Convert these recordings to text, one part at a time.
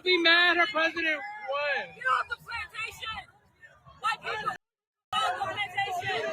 be mad her president won. Get off the plantation. White people. Get off the plantation.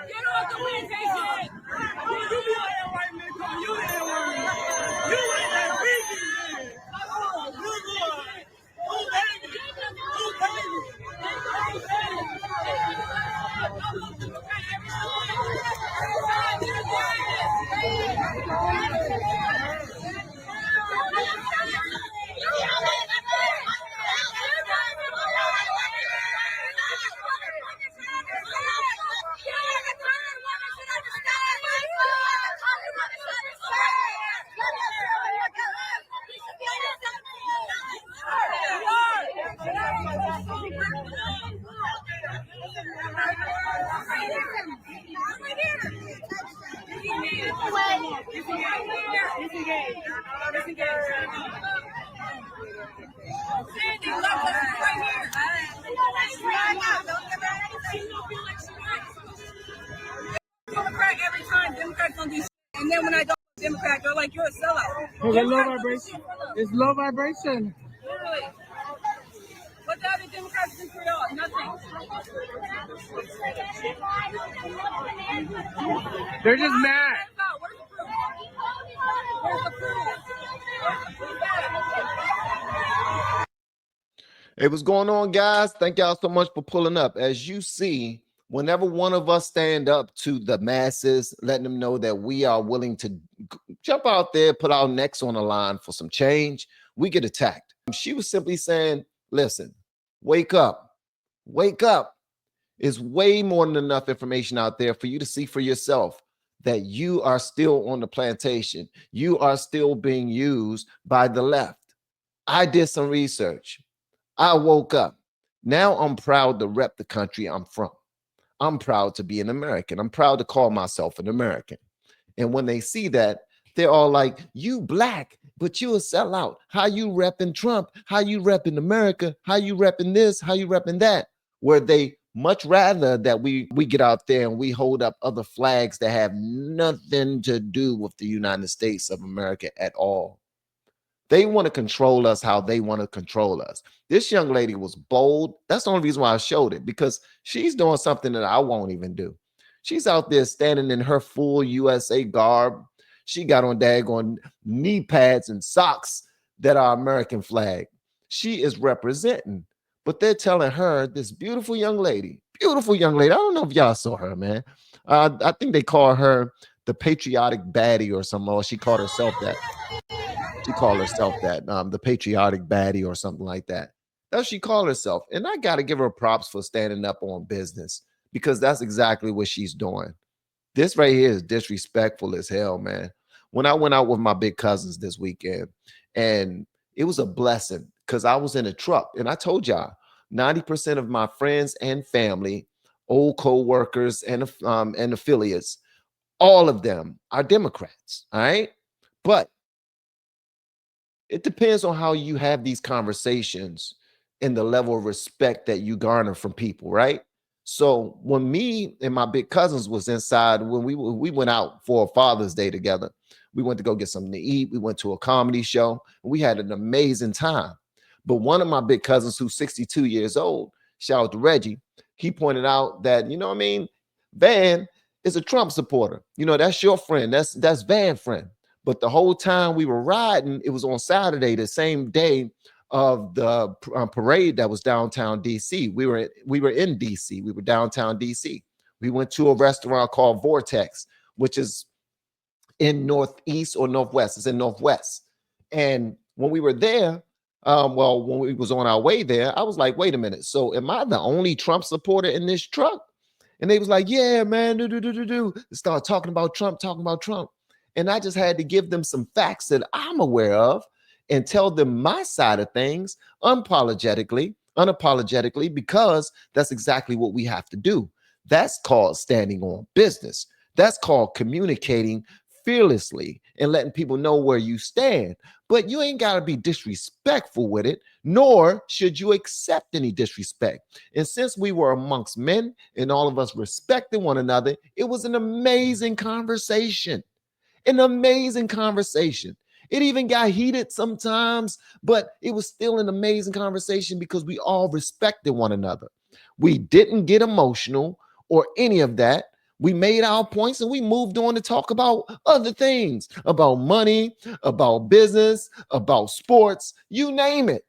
Get off the plantation. You be like that white man call you that word. You like that vegan man. Oh, you good. Who baby? Who baby? Democrat every time. Democrats don't do shit. And then when I don't Democrat, they're like, you're a sellout. It's low vibration. It's low vibration. Literally. What the other Democrats do for y'all? Nothing. They're just mad. Where's the proof? Hey, what's going on, guys? Thank y'all so much for pulling up. As you see, whenever one of us stand up to the masses, letting them know that we are willing to jump out there, put our necks on the line for some change, we get attacked. She was simply saying, listen, wake up. Wake up. There's way more than enough information out there for you to see for yourself that you are still on the plantation. You are still being used by the left. I did some research. I woke up. Now I'm proud to rep the country I'm from. I'm proud to be an American. I'm proud to call myself an American. And when they see that, they're all like, you black, but you a sellout. How you repping Trump? How you repping America? How you repping this? How you repping that? Where they much rather that we get out there and we hold up other flags that have nothing to do with the United States of America at all. They want to control us how they want to control us. This young lady was bold. That's the only reason why I showed it, because she's doing something that I won't even do. She's out there standing in her full USA garb. She got on daggone knee pads and socks that are American flag. She is representing, but they're telling her, this beautiful young lady. I don't know if y'all saw her, man. I think they call her the patriotic baddie or something, or she called herself that. She called herself that, the patriotic baddie or something like that. That's what she called herself. And I got to give her props for standing up on business, because that's exactly what she's doing. This right here is disrespectful as hell, man. When I went out with my big cousins this weekend, and it was a blessing because I was in a truck, and I told y'all 90% of my friends and family, old co-workers and affiliates, all of them are Democrats, all right? But it depends on how you have these conversations and the level of respect that you garner from people, right? So when me and my big cousins was inside, when we went out for Father's Day together, we went to go get something to eat. We went to a comedy show. We had an amazing time. But one of my big cousins, who's 62 years old, shout out to Reggie, he pointed out that, you know what I mean, Van is a Trump supporter. You know, that's your friend. That's Van's friend. But the whole time we were riding, it was on Saturday, the same day of the parade that was downtown DC. We were in DC. We were downtown DC. We went to a restaurant called Vortex, which is in Northeast or Northwest. It's in Northwest. And when we were there, when we was on our way there, I was like, wait a minute. So am I the only Trump supporter in this truck? And they was like, yeah, man, start talking about Trump. And I just had to give them some facts that I'm aware of and tell them my side of things unapologetically, because that's exactly what we have to do. That's called standing on business. That's called communicating fearlessly and letting people know where you stand. But you ain't got to be disrespectful with it, nor should you accept any disrespect. And since we were amongst men and all of us respected one another, it was an amazing conversation. An amazing conversation. It even got heated sometimes, but it was still an amazing conversation because we all respected one another. We didn't get emotional or any of that. We made our points and we moved on to talk about other things, about money, about business, about sports, you name it.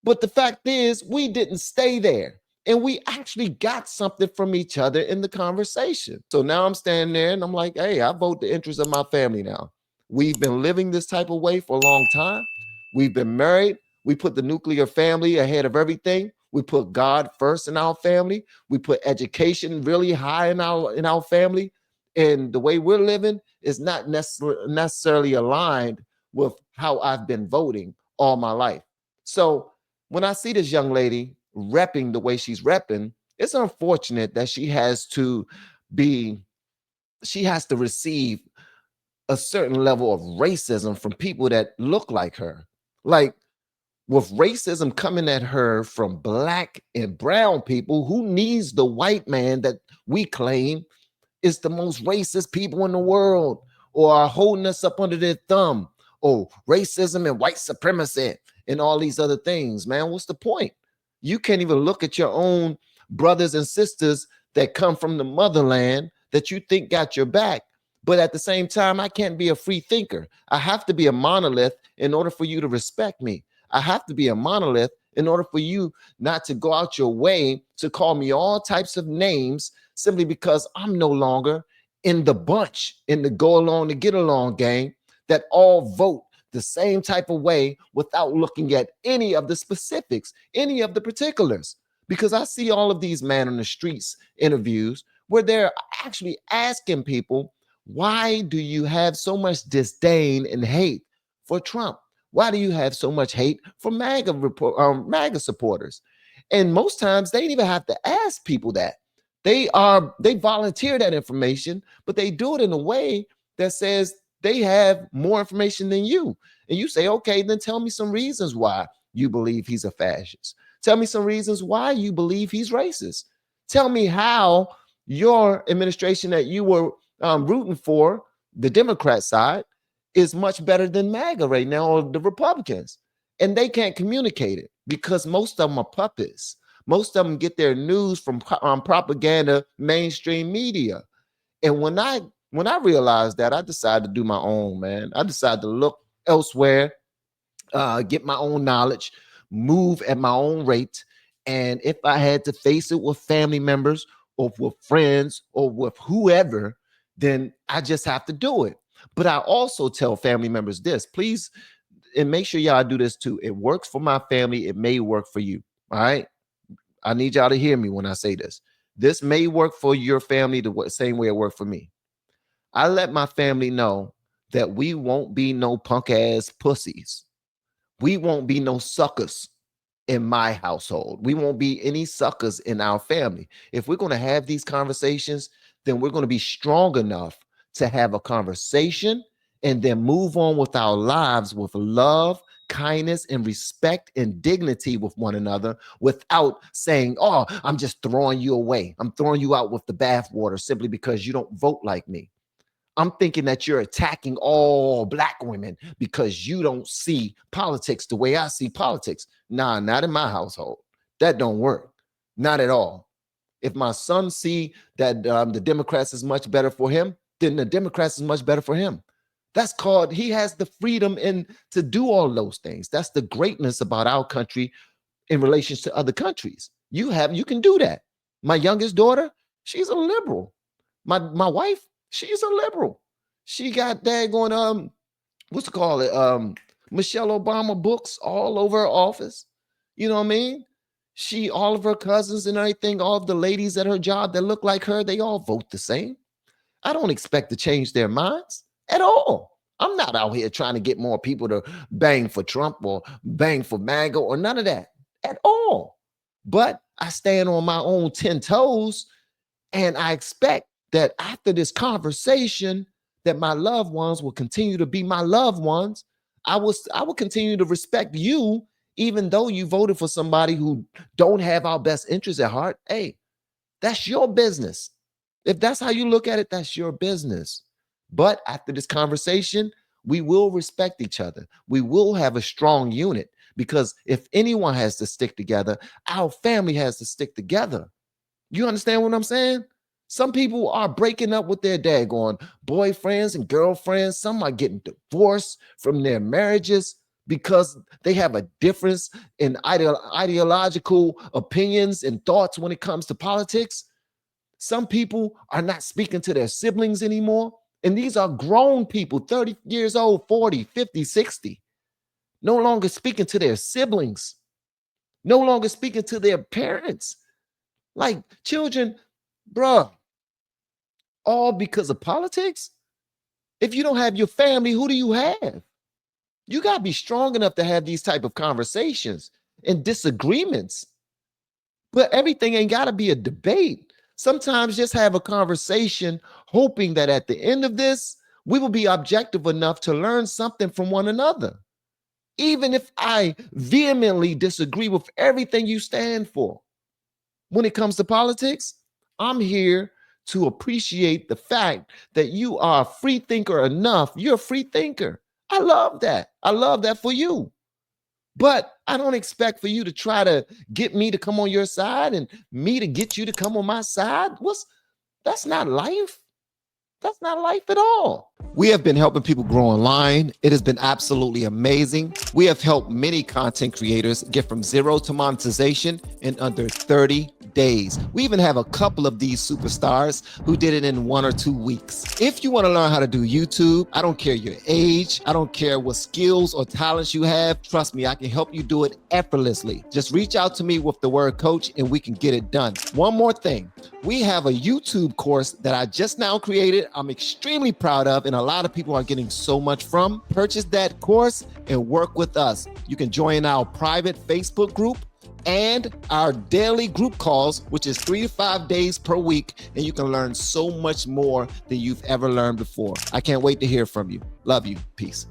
But the fact is, we didn't stay there. And we actually got something from each other in the conversation. So now I'm standing there and I'm like, hey, I vote the interests of my family now. We've been living this type of way for a long time. We've been married. We put the nuclear family ahead of everything. We put God first in our family. We put education really high in our family. And the way we're living is not necessarily aligned with how I've been voting all my life. So when I see this young lady repping the way she's repping, it's unfortunate that she has to receive a certain level of racism from people that look like her. Like, with racism coming at her from black and brown people, who needs the white man that we claim is the most racist people in the world, or are holding us up under their thumb, or racism and white supremacy and all these other things? Man, what's the point? You can't even look at your own brothers and sisters that come from the motherland that you think got your back. But at the same time, I can't be a free thinker. I have to be a monolith in order for you to respect me. I have to be a monolith in order for you not to go out your way to call me all types of names simply because I'm no longer in the bunch, in the go along to get along gang that all vote the same type of way without looking at any of the specifics, any of the particulars. Because I see all of these man on the streets interviews where they're actually asking people, why do you have so much disdain and hate for Trump? Why do you have so much hate for MAGA supporters? And most times they don't even have to ask people that. They volunteer that information, but they do it in a way that says they have more information than you. And you say, okay, then tell me some reasons why you believe he's a fascist. Tell me some reasons why you believe he's racist. Tell me how your administration that you were rooting for, the Democrat side, is much better than MAGA right now, or the Republicans. And they can't communicate it because most of them are puppets. Most of them get their news from propaganda, mainstream media. And when I realized that, I decided to do my own, man. I decided to look elsewhere, get my own knowledge, move at my own rate. And if I had to face it with family members or with friends or with whoever, then I just have to do it. But I also tell family members this, please, and make sure y'all do this too. It works for my family. It may work for you. All right. I need y'all to hear me when I say this. This may work for your family the same way it worked for me. I let my family know that we won't be no punk ass pussies. We won't be no suckers in my household. We won't be any suckers in our family. If we're going to have these conversations, then we're going to be strong enough to have a conversation and then move on with our lives with love, kindness, and respect and dignity with one another without saying, oh, I'm just throwing you away. I'm throwing you out with the bathwater simply because you don't vote like me. I'm thinking that you're attacking all black women because you don't see politics the way I see politics. Nah, not in my household. That don't work. Not at all. If my son see that the Democrats is much better for him, then the Democrats is much better for him. That's called, he has the freedom to do all those things. That's the greatness about our country in relation to other countries. You can do that. My youngest daughter, she's a liberal. My wife, she's a liberal. She got daggone what's it called it? Michelle Obama books all over her office. You know what I mean? She, all of her cousins and everything, all of the ladies at her job that look like her, they all vote the same. I don't expect to change their minds at all. I'm not out here trying to get more people to bang for Trump or bang for MAGA or none of that at all. But I stand on my own 10 toes, and I expect that after this conversation, that my loved ones will continue to be my loved ones. I will continue to respect you, even though you voted for somebody who don't have our best interests at heart. Hey, that's your business. If that's how you look at it, that's your business. But after this conversation, We will respect each other. We will have a strong unit, because if anyone has to stick together, our family has to stick together. You understand what I'm saying? Some people are breaking up with their daggone boyfriends and girlfriends. Some are getting divorced from their marriages because they have a difference in ideological opinions and thoughts when it comes to politics. Some people are not speaking to their siblings anymore. And these are grown people, 30 years old, 40, 50, 60, no longer speaking to their siblings, no longer speaking to their parents. Like children, bruh, all because of politics? If you don't have your family, who do you have? You got to be strong enough to have these type of conversations and disagreements. But everything ain't got to be a debate. Sometimes just have a conversation, hoping that at the end of this, we will be objective enough to learn something from one another. Even if I vehemently disagree with everything you stand for. When it comes to politics, I'm here to appreciate the fact that you are a free thinker enough. You're a free thinker. I love that. I love that for you. But I don't expect for you to try to get me to come on your side and me to get you to come on my side. That's not life. That's not life at all. We have been helping people grow online. It has been absolutely amazing. We have helped many content creators get from zero to monetization in under 30 days. We even have a couple of these superstars who did it in 1 or 2 weeks. If you want to learn how to do YouTube, I don't care your age, I don't care what skills or talents you have. Trust me, I can help you do it effortlessly. Just reach out to me with the word coach and we can get it done. One more thing. We have a YouTube course that I just now created. I'm extremely proud of, and a lot of people are getting so much from. Purchase that course and work with us. You can join our private Facebook group and our daily group calls, which is 3 to 5 days per week, and you can learn so much more than you've ever learned before. I can't wait to hear from you. Love you. Peace.